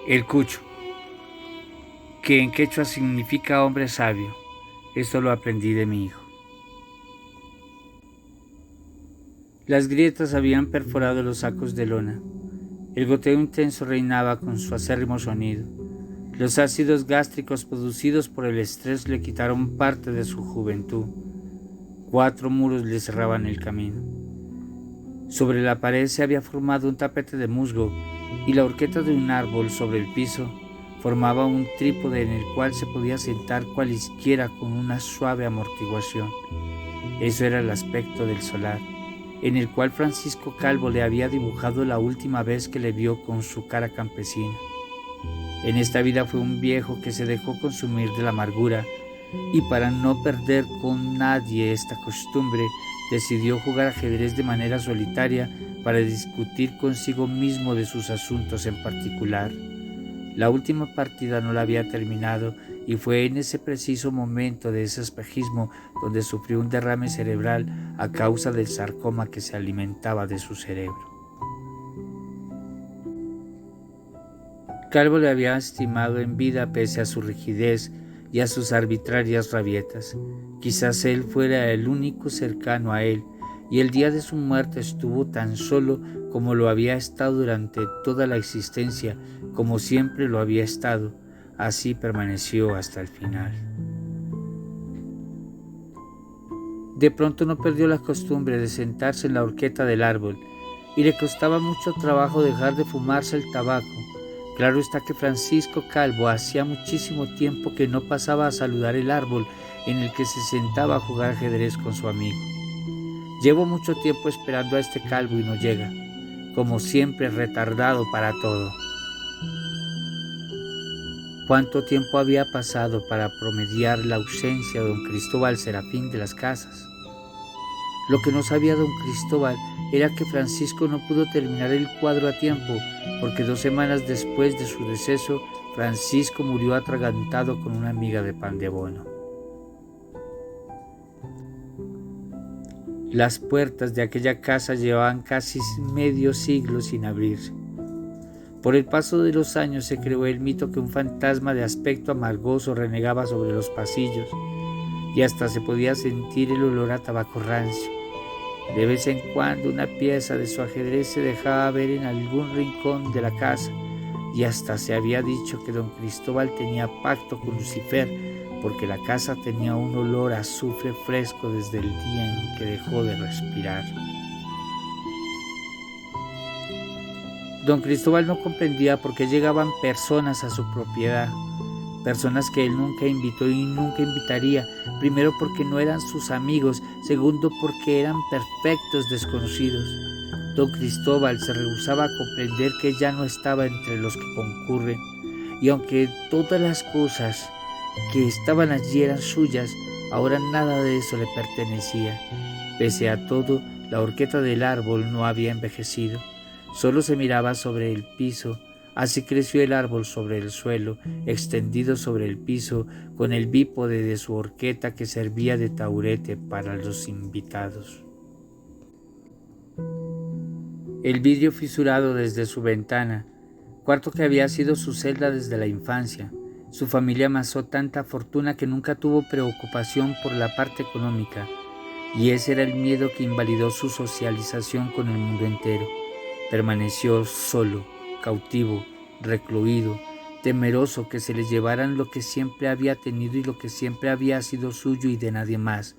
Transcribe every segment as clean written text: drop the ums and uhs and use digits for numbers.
El cucho, que en quechua significa hombre sabio. Esto lo aprendí de mi hijo. Las grietas habían perforado los sacos de lona. El goteo intenso reinaba con su acérrimo sonido. Los ácidos gástricos producidos por el estrés le quitaron parte de su juventud. 4 muros le cerraban el camino. Sobre la pared se había formado un tapete de musgo y la horqueta de un árbol sobre el piso formaba un trípode en el cual se podía sentar cualesquiera con una suave amortiguación. Eso era el aspecto del solar, en el cual Francisco Calvo le había dibujado la última vez que le vio con su cara campesina. En esta vida fue un viejo que se dejó consumir de la amargura y para no perder con nadie esta costumbre, decidió jugar ajedrez de manera solitaria para discutir consigo mismo de sus asuntos en particular. La última partida no la había terminado y fue en ese preciso momento de ese espejismo donde sufrió un derrame cerebral a causa del sarcoma que se alimentaba de su cerebro. Calvo le había estimado en vida pese a su rigidez y a sus arbitrarias rabietas. Quizás él fuera el único cercano a él, y el día de su muerte estuvo tan solo como lo había estado durante toda la existencia, como siempre lo había estado. Así permaneció hasta el final. De pronto no perdió la costumbre de sentarse en la horqueta del árbol, y le costaba mucho trabajo dejar de fumarse el tabaco. Claro está que Francisco Calvo hacía muchísimo tiempo que no pasaba a saludar el árbol en el que se sentaba a jugar ajedrez con su amigo. Llevo mucho tiempo esperando a este Calvo y no llega, como siempre retardado para todo. ¿Cuánto tiempo había pasado para promediar la ausencia de don Cristóbal Serafín de las Casas? Lo que no sabía don Cristóbal era que Francisco no pudo terminar el cuadro a tiempo, porque 2 semanas después de su deceso, Francisco murió atragantado con una miga de pan de bono. Las puertas de aquella casa llevaban casi medio siglo sin abrirse. Por el paso de los años se creó el mito que un fantasma de aspecto amargoso renegaba sobre los pasillos, y hasta se podía sentir el olor a tabaco rancio. De vez en cuando una pieza de su ajedrez se dejaba ver en algún rincón de la casa, y hasta se había dicho que don Cristóbal tenía pacto con Lucifer, porque la casa tenía un olor a azufre fresco desde el día en que dejó de respirar. Don Cristóbal no comprendía por qué llegaban personas a su propiedad, personas que él nunca invitó y nunca invitaría, primero porque no eran sus amigos, segundo porque eran perfectos desconocidos. Don Cristóbal se rehusaba a comprender que ya no estaba entre los que concurren, y aunque todas las cosas que estaban allí eran suyas, ahora nada de eso le pertenecía. Pese a todo, la horqueta del árbol no había envejecido, solo se miraba sobre el piso. Así creció el árbol sobre el suelo, extendido sobre el piso, con el bípode de su horqueta que servía de taburete para los invitados. El vidrio fisurado desde su ventana, cuarto que había sido su celda desde la infancia. Su familia amasó tanta fortuna que nunca tuvo preocupación por la parte económica, y ese era el miedo que invalidó su socialización con el mundo entero. Permaneció solo, cautivo, recluido, temeroso que se le llevaran lo que siempre había tenido y lo que siempre había sido suyo y de nadie más,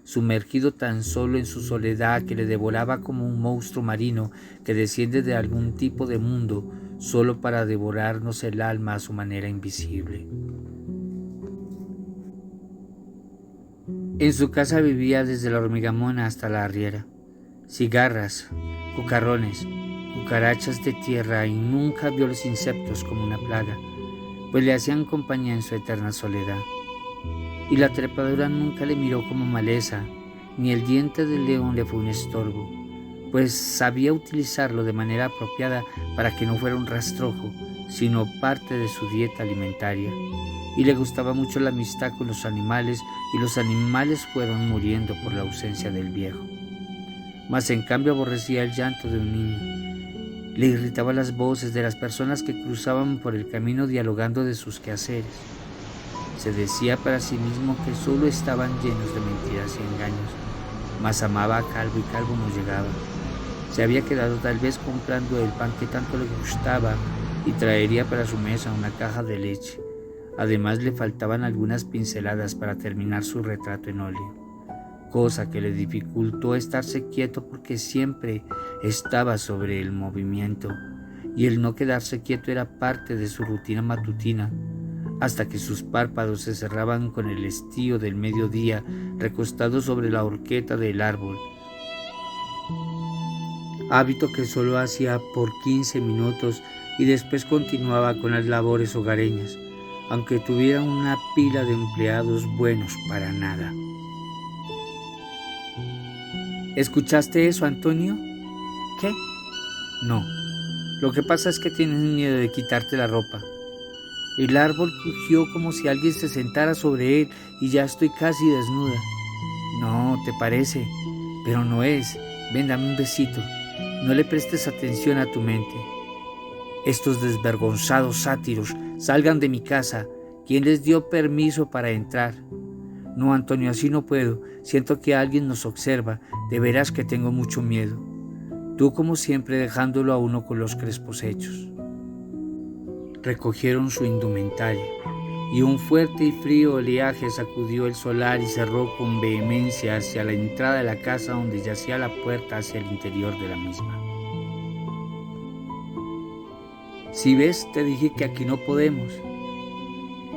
sumergido tan solo en su soledad que le devoraba como un monstruo marino que desciende de algún tipo de mundo solo para devorarnos el alma a su manera invisible. En su casa vivía desde la hormigamona hasta la arriera, cigarras, cucarrones, cucarachas de tierra, y nunca vio los insectos como una plaga, pues le hacían compañía en su eterna soledad. Y la trepadora nunca le miró como maleza, ni el diente del león le fue un estorbo, pues sabía utilizarlo de manera apropiada para que no fuera un rastrojo, sino parte de su dieta alimentaria. Y le gustaba mucho la amistad con los animales, y los animales fueron muriendo por la ausencia del viejo. Mas en cambio aborrecía el llanto de un niño. Le irritaban las voces de las personas que cruzaban por el camino dialogando de sus quehaceres. Se decía para sí mismo que solo estaban llenos de mentiras y engaños, mas amaba a Calvo y Calvo no llegaba. Se había quedado tal vez comprando el pan que tanto le gustaba y traería para su mesa una caja de leche. Además le faltaban algunas pinceladas para terminar su retrato en óleo, cosa que le dificultó estarse quieto porque siempre estaba sobre el movimiento, y el no quedarse quieto era parte de su rutina matutina, hasta que sus párpados se cerraban con el estío del mediodía recostado sobre la horqueta del árbol, hábito que solo hacía por 15 minutos y después continuaba con las labores hogareñas, aunque tuviera una pila de empleados buenos para nada. ¿Escuchaste eso, Antonio? ¿Qué? No. Lo que pasa es que tienes miedo de quitarte la ropa. El árbol crujió como si alguien se sentara sobre él y ya estoy casi desnuda. No, ¿te parece? Pero no es. Ven, dame un besito. No le prestes atención a tu mente. Estos desvergonzados sátiros, salgan de mi casa. ¿Quién les dio permiso para entrar? No, Antonio, así no puedo. Siento que alguien nos observa. De veras que tengo mucho miedo. Tú, como siempre, dejándolo a uno con los crespos hechos. Recogieron su indumentaria, y un fuerte y frío oleaje sacudió el solar y cerró con vehemencia hacia la entrada de la casa, donde yacía la puerta hacia el interior de la misma. Si ves, te dije que aquí no podemos.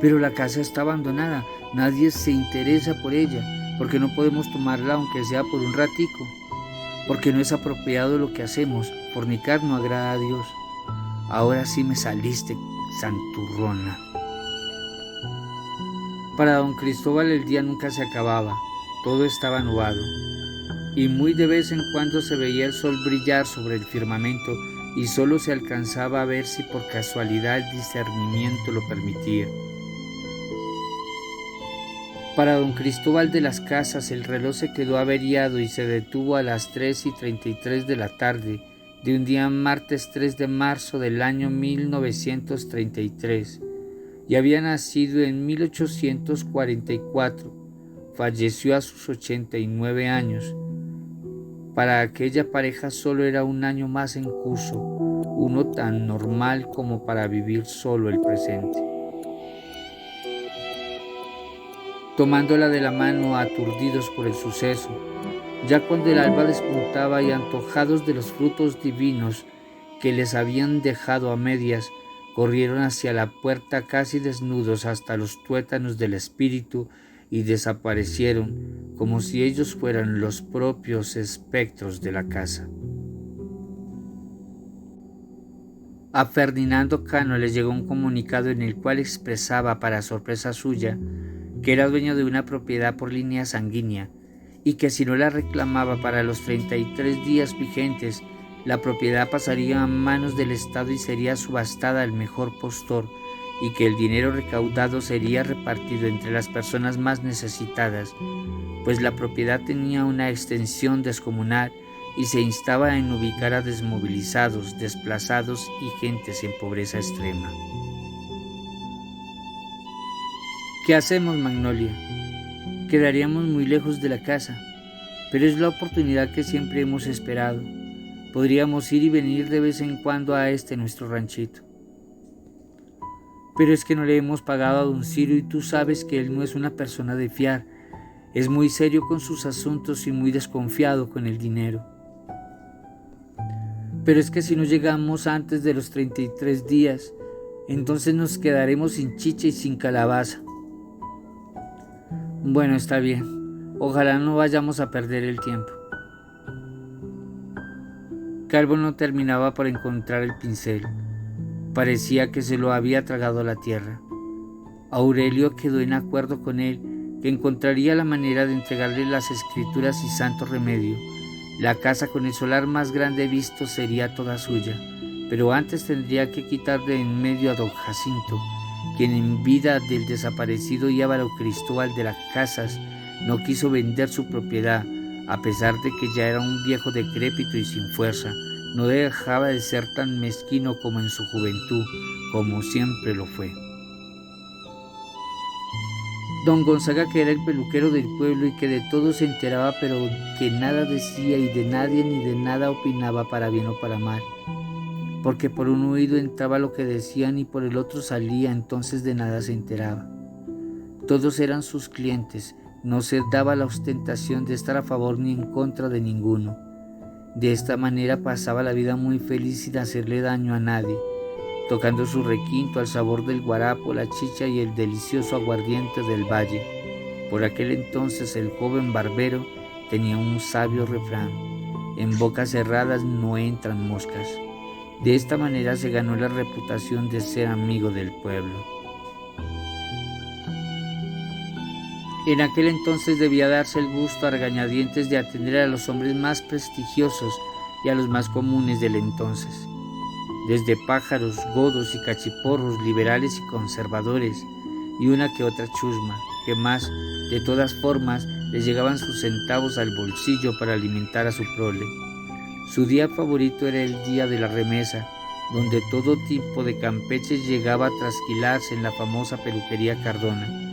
Pero la casa está abandonada, nadie se interesa por ella, porque no podemos tomarla aunque sea por un ratico, porque no es apropiado lo que hacemos, fornicar no agrada a Dios. Ahora sí me saliste, santurrona. Para don Cristóbal el día nunca se acababa, todo estaba nublado, y muy de vez en cuando se veía el sol brillar sobre el firmamento y solo se alcanzaba a ver si por casualidad el discernimiento lo permitía. Para don Cristóbal de las Casas el reloj se quedó averiado y se detuvo a las 3:33 de la tarde de un día martes 3 de marzo del año 1933, y había nacido en 1844, falleció a sus 89 años. Para aquella pareja solo era un año más en curso, uno tan normal como para vivir solo el presente. Tomándola de la mano, aturdidos por el suceso, ya cuando el alba despuntaba y antojados de los frutos divinos que les habían dejado a medias, corrieron hacia la puerta casi desnudos hasta los tuétanos del espíritu y desaparecieron como si ellos fueran los propios espectros de la casa. A Ferdinando Cano le llegó un comunicado en el cual expresaba, para sorpresa suya, que era dueño de una propiedad por línea sanguínea y que si no la reclamaba para los 33 días vigentes, la propiedad pasaría a manos del Estado y sería subastada al mejor postor, y que el dinero recaudado sería repartido entre las personas más necesitadas, pues la propiedad tenía una extensión descomunal y se instaba en ubicar a desmovilizados, desplazados y gentes en pobreza extrema. ¿Qué hacemos, Magnolia? Quedaríamos muy lejos de la casa, pero es la oportunidad que siempre hemos esperado. Podríamos ir y venir de vez en cuando a nuestro ranchito. Pero es que no le hemos pagado a don Ciro y tú sabes que él no es una persona de fiar. Es muy serio con sus asuntos y muy desconfiado con el dinero. Pero es que si no llegamos antes de los 33 días, entonces nos quedaremos sin chicha y sin calabaza. Bueno, está bien. Ojalá no vayamos a perder el tiempo. Calvo no terminaba por encontrar el pincel. Parecía que se lo había tragado la tierra. Aurelio quedó en acuerdo con él que encontraría la manera de entregarle las escrituras y santo remedio. La casa con el solar más grande visto sería toda suya, pero antes tendría que quitar de en medio a don Jacinto, quien en vida del desaparecido y avaro Cristóbal de las Casas no quiso vender su propiedad, a pesar de que ya era un viejo decrépito y sin fuerza, no dejaba de ser tan mezquino como en su juventud, como siempre lo fue. Don Gonzaga, que era el peluquero del pueblo y que de todo se enteraba, pero que nada decía y de nadie ni de nada opinaba para bien o para mal, porque por un oído entraba lo que decían y por el otro salía, entonces de nada se enteraba. Todos eran sus clientes, no se daba la ostentación de estar a favor ni en contra de ninguno. De esta manera pasaba la vida muy feliz sin hacerle daño a nadie, tocando su requinto al sabor del guarapo, la chicha y el delicioso aguardiente del valle. Por aquel entonces el joven barbero tenía un sabio refrán: en bocas cerradas no entran moscas. De esta manera se ganó la reputación de ser amigo del pueblo. En aquel entonces debía darse el gusto a regañadientes de atender a los hombres más prestigiosos y a los más comunes del entonces, desde pájaros, godos y cachiporros, liberales y conservadores, y una que otra chusma, que más, de todas formas, les llegaban sus centavos al bolsillo para alimentar a su prole. Su día favorito era el día de la remesa, donde todo tipo de campeches llegaba a trasquilarse en la famosa peluquería Cardona,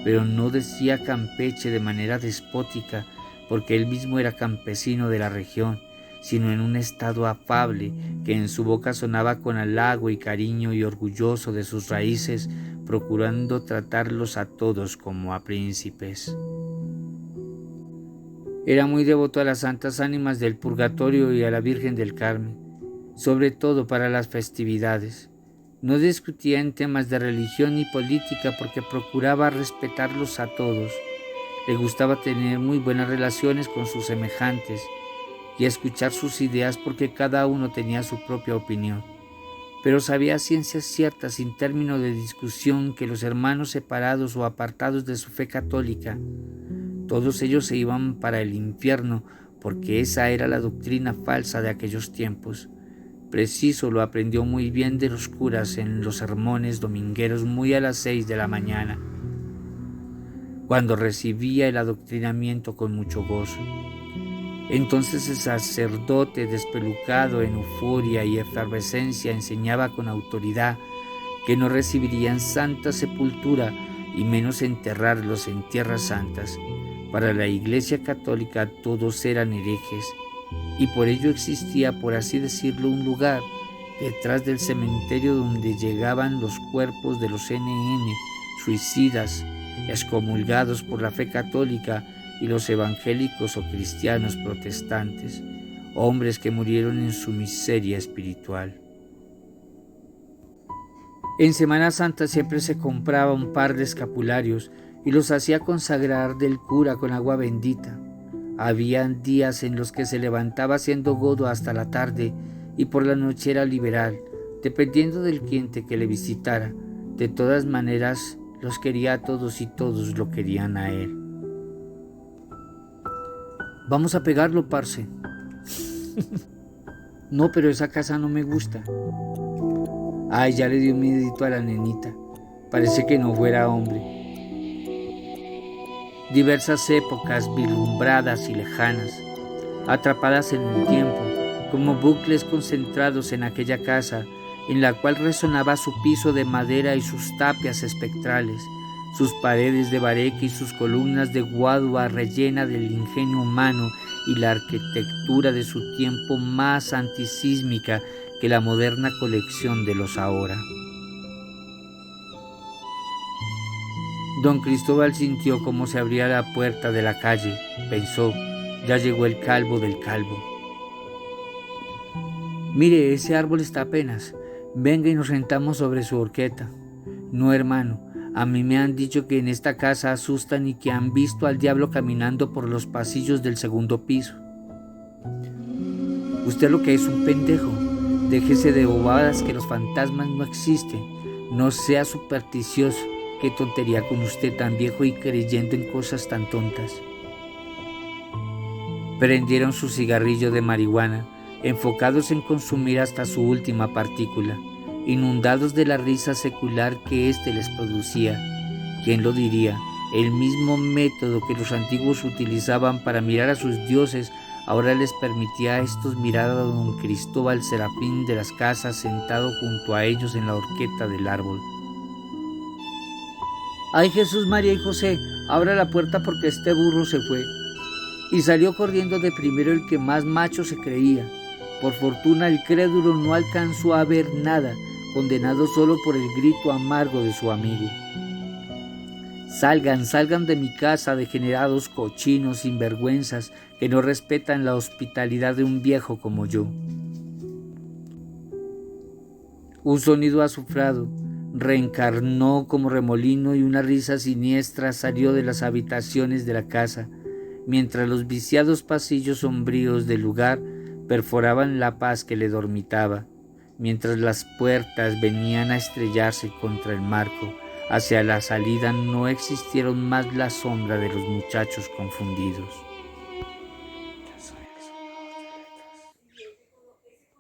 pero no decía campeche de manera despótica, porque él mismo era campesino de la región, sino en un estado afable que en su boca sonaba con halago y cariño y orgulloso de sus raíces, procurando tratarlos a todos como a príncipes. Era muy devoto a las santas ánimas del purgatorio y a la Virgen del Carmen, sobre todo para las festividades. No discutía en temas de religión ni política porque procuraba respetarlos a todos. Le gustaba tener muy buenas relaciones con sus semejantes y escuchar sus ideas porque cada uno tenía su propia opinión. Pero sabía a ciencias ciertas, sin término de discusión, que los hermanos separados o apartados de su fe católica, todos ellos se iban para el infierno, porque esa era la doctrina falsa de aquellos tiempos. Preciso lo aprendió muy bien de los curas en los sermones domingueros muy a las 6 de la mañana, cuando recibía el adoctrinamiento con mucho gozo. Entonces el sacerdote, despelucado en euforia y efervescencia, enseñaba con autoridad que no recibirían santa sepultura y menos enterrarlos en tierras santas. Para la Iglesia Católica todos eran herejes, y por ello existía, por así decirlo, un lugar detrás del cementerio donde llegaban los cuerpos de los NN, suicidas, excomulgados por la fe católica, y los evangélicos o cristianos protestantes, hombres que murieron en su miseria espiritual. En Semana Santa siempre se compraba un par de escapularios y los hacía consagrar del cura con agua bendita. Habían días en los que se levantaba siendo godo hasta la tarde y por la noche era liberal, dependiendo del cliente que le visitara. De todas maneras, los quería a todos y todos lo querían a él. Vamos a pegarlo, parce. No, pero esa casa no me gusta. Ay, ya le dio un miedito a la nenita. Parece que no fuera hombre. Diversas épocas vislumbradas y lejanas, atrapadas en el tiempo, como bucles concentrados en aquella casa, en la cual resonaba su piso de madera y sus tapias espectrales, sus paredes de bareque y sus columnas de guadua rellena del ingenio humano y la arquitectura de su tiempo más antisísmica que la moderna colección de los ahora. Don Cristóbal sintió cómo se abría la puerta de la calle. Pensó, ya llegó el calvo del calvo. Mire, ese árbol está apenas. Venga y nos sentamos sobre su horqueta. No, hermano, a mí me han dicho que en esta casa asustan y que han visto al diablo caminando por los pasillos del segundo piso. Usted lo que es un pendejo. Déjese de bobadas, que los fantasmas no existen. No sea supersticioso. Qué tontería con usted tan viejo y creyendo en cosas tan tontas. Prendieron su cigarrillo de marihuana, enfocados en consumir hasta su última partícula, inundados de la risa secular que éste les producía. ¿Quién lo diría? El mismo método que los antiguos utilizaban para mirar a sus dioses ahora les permitía a estos mirar a don Cristóbal Serafín de las Casas sentado junto a ellos en la horqueta del árbol. ¡Ay, Jesús, María y José! Abra la puerta porque este burro se fue. Y salió corriendo de primero el que más macho se creía. Por fortuna el crédulo no alcanzó a ver nada, condenado solo por el grito amargo de su amigo. Salgan, salgan de mi casa, degenerados, cochinos, sinvergüenzas, que no respetan la hospitalidad de un viejo como yo. Un sonido azufrado reencarnó como remolino y una risa siniestra salió de las habitaciones de la casa, mientras los viciados pasillos sombríos del lugar perforaban la paz que le dormitaba, mientras las puertas venían a estrellarse contra el marco. Hacia la salida no existieron más la sombra de los muchachos confundidos.